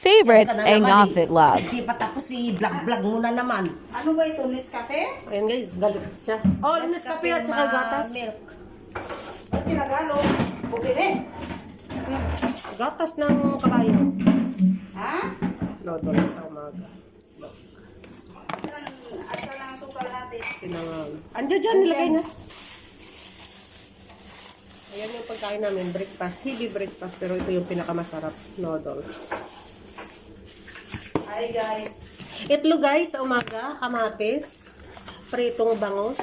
favorite Yan ka na ang naman, Ngafit Lab. Hindi pa tapos si vlog mo na naman. Ano ba ito? Nescafe? Ayan guys, galit siya. Oh, Nescafe at saka gatas. Milk. Ay, pinagalo. Bubiri. Gatas ng kabayo. Ha? Noodle sa umaga. Asa lang ang sukal natin? Sinangang. Andiyo dyan, nilagay na. Ayan yung pagkain namin, breakfast. Heavy breakfast, pero ito yung pinakamasarap. Noodles. Hi guys. Itlog guys, sa umaga, kamatis, pritong bangus,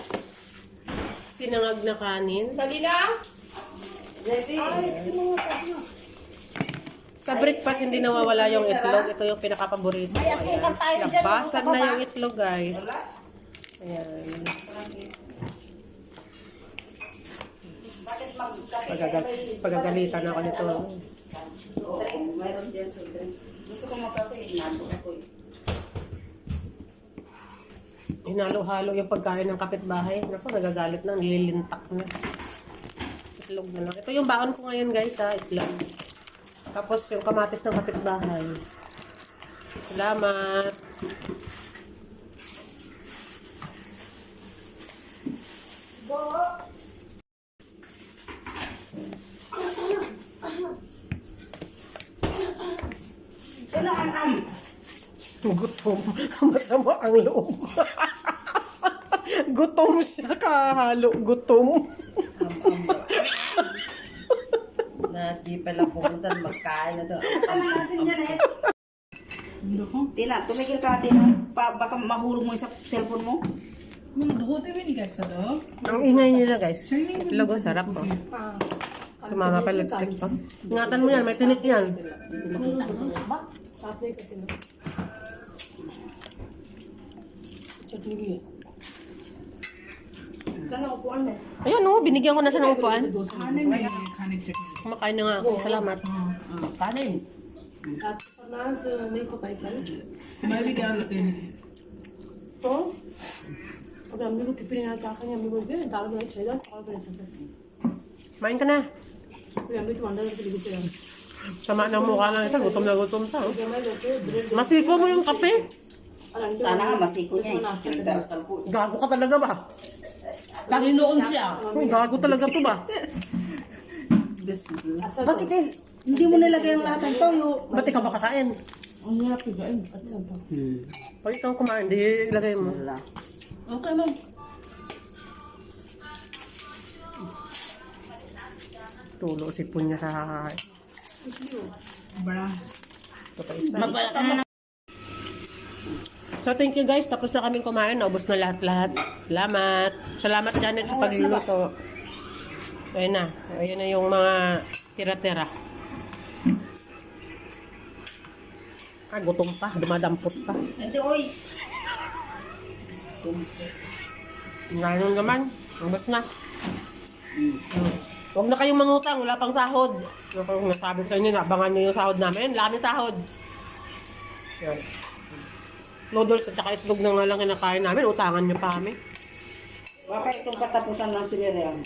sinangag na kanin. Salina? Debbie. Sa breakfast, hindi nawawala yung itlog. Ito yung pinakapaborito. May asukal tayo dyan, Nabasag sa na baba. yung itlog guys. Ayan. Bakit magkape? Pagagalitan ako nito. Mayroon dyan sa drink. Gusto ko magkape, inalo ako eh. Hinalo-halo yung pagkain ng kapitbahay. Naku, nagagalit na, nililintak na. Itlog na lang. Ito yung baon ko ngayon guys ha, itlog. Tapos yung kamatis ng kapitbahay. Salamat. Diyan ang am-am. Gutom. Masama ang loob. Gutom siya, kahalo. Gutom. Na di pala pupunta magkain na doon. Saan ang asin dyan eh? Tina, tumigil ka Tina. Baka mahulog mo yung sa cellphone mo. Ang ingay nila guys. Itlog, ang sarap po. Sumama pa lipstick pa. Ingatan mo yan, may tinik yan. Saan ang upuan mo? Ayun no, binigyan ko na siya ng upuan. Kumakain na nga ako. Salamat. Kanin. मैं भी क्या लेते हैं तो अगर अम्मी को टिफिन यहाँ क्या खाएंगे अम्मी बोल के दाल बनाई चाहिए और बना सकते Kumain ka na. फिर अम्मी तो अंडा करके लेके चला Sama ng mukha lang ito. Gutom na gutom ta. तो मैं लेके bread Masiko mo yung kape. और अंडे Sana nga masiko niya eh. नाश्ता Nagdarasal po. Gago ka talaga ba? Panginoon siya. Gago talaga to ba? अच्छा Bakit din? Hindi mo nilagay ang lahat ng toyo. Ba't ikaw ba kakain? उन्हें आप पिघाएं अच्छा था Pag ikaw kumain, di ilagay mo. Okay ma'am Tulo si Punya sa... बड़ा So thank you guys. Tapos na kaming kumain. Naubos na lahat-lahat. Salamat. Salamat Janet sa pagluluto. Ayun na. Ayun na yung mga tira-tira. Gutom pa. Dumadampot pa. Hindi, oy. Ngayon naman. Ubos na. Huwag na kayong mangutang. Wala pang sahod. Nasabi sa inyo, nabangan nyo yung sahod namin. Wala kaming sahod. Yan. Noodles at saka itlog na nga lang kinakain namin. Utangan nyo pa kami. Baka itong katapusan ng si Miriam.